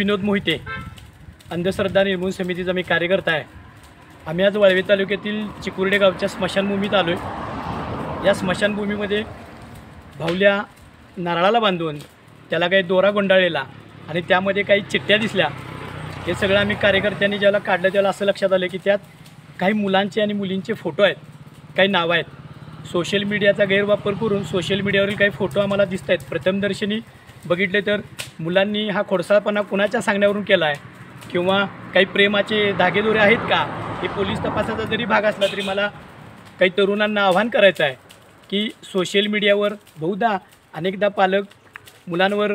विनोद मोहिते, अंधश्रद्धा निर्मूलन समितीचा मी कार्यकर्ता आहे। आम्ही आज वाळवे तालुक्यातील चिकुर्डे गावच्या स्मशानभूमीत आलो आहे। या स्मशानभूमीमध्ये भावल्या नारळाला बांधून त्याला काही दोरा गुंडाळलेला आणि त्यामध्ये काही चिठ्ठ्या दिसल्या। हे सगळं आम्ही कार्यकर्त्यांनी ज्याला काढलं त्याला असं लक्षात आलं की त्यात काही मुलांचे आणि मुलींचे फोटो आहेत, काही नावं आहेत। सोशल मीडियाचा गैरवापर करून सोशल मीडियावरील काही फोटो आम्हाला दिसत आहेत। प्रथमदर्शनी बघितले तर मुलांनी हा खोडसाळपणा कुणाच्या सांगण्यावरून केला आहे किंवा काही प्रेमाचे धागेदोरे आहेत का, हे पोलीस तपासाचा जरी भाग असला तरी मला काही तरुणांना आव्हान करायचं आहे की सोशल मीडियावर बहुधा अनेकदा पालक मुलांवर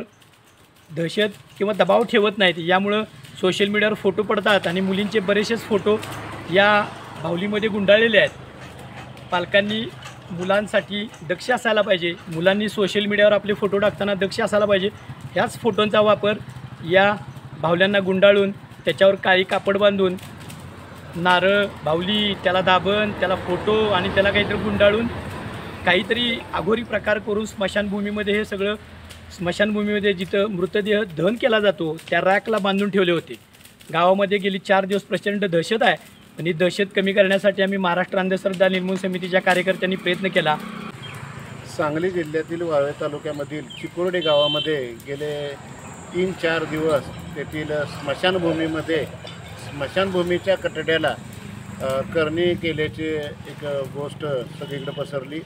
दहशत किंवा दबाव ठेवत नाहीत। यामुळं सोशल मीडियावर फोटो पडतात आणि मुलींचे बरेचसेच फोटो या बाहुलीमध्ये गुंडाळलेले आहेत। पालकांनी मुलांसाठी दक्ष असायला पाहिजे, मुलांनी सोशल मीडियावर आपले फोटो टाकताना दक्ष असायला पाहिजे। ह्याच फोटोंचा वापर या बाहुल्यांना गुंडाळून त्याच्यावर काळी कापड बांधून नारळ, बाहुली, त्याला दाबण, त्याला फोटो आणि त्याला काहीतरी गुंडाळून काहीतरी अघोरी प्रकार करून स्मशानभूमीमध्ये हे सगळं स्मशानभूमीमध्ये जिथं मृतदेह दहन केला जातो त्या रॅकला बांधून ठेवले होते। गावामध्ये गेली 4 दिवस प्रचंड दहशत आहे आणि दहशत कमी करण्यासाठी आम्ही महाराष्ट्र अंधश्रद्धा निर्मूलन समितीच्या कार्यकर्त्यांनी प्रयत्न केला। सांगली जिल्ह्यातील वाळवे तालुक्यामधील चिकुर्डे गावामध्ये गेले 3-4 दिवस तेथील स्मशानभूमीमध्ये स्मशानभूमीच्या कठड्याला करणी केल्याची एक गोष्ट सगळीकडे पसरली।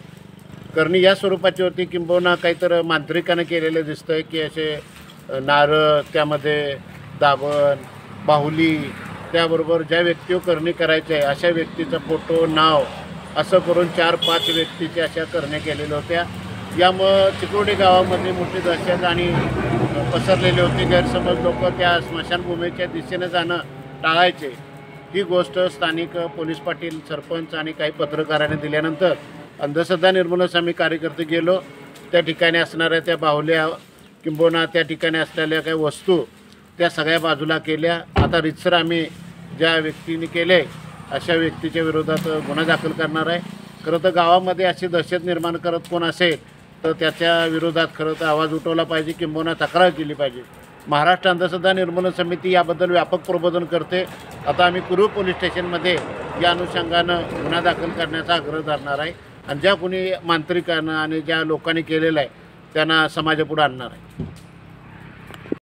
करणी या स्वरूपाची होती किंबहुना काहीतरी मांत्रिकानं केलेलं दिसतं आहे की असे नारळ, त्यामध्ये दाबण, बाहुली, त्याबरोबर ज्या व्यक्तीवर करणी करायची आहे अशा व्यक्तीचा फोटो, नाव असं करून 4-5 व्यक्तीच्या अशा करण्या केलेल्या होत्या। यामुळं चिकुर्डे गावामध्ये मोठी दहशत आणि पसरलेले होते। गैरसमज लोक त्या स्मशानभूमीच्या दिशेने जाणं टाळायचे। ही गोष्ट स्थानिक पोलीस पाटील, सरपंच आणि काही पत्रकारांनी दिल्यानंतर अंधश्रद्धा निर्मूलन आम्ही कार्यकर्ते गेलो। त्या ठिकाणी असणाऱ्या त्या बाहुल्या किंबहुना त्या ठिकाणी असलेल्या काही वस्तू त्या सगळ्या बाजूला केल्या। आता रितसर आम्ही ज्या व्यक्तीने केले अशा व्यक्तीच्या विरोधात गुन्हा दाखल करणार आहे। खरं तर गावामध्ये अशी दहशत निर्माण करत कोण असेल तर त्याच्या विरोधात खरं तर आवाज उठवला पाहिजे किंबहुना तक्रार केली पाहिजे। महाराष्ट्र अंधश्रद्धा निर्मूलन समिती याबद्दल व्यापक प्रबोधन करते। आता आम्ही कुरूळ पोलीस स्टेशनमध्ये या अनुषंगानं गुन्हा दाखल करण्याचा आग्रह धरणार आहे आणि ज्या कोणी मांत्रिकानं आणि ज्या लोकांनी केलेलं आहे त्यांना समाजापुढे आणणार आहे।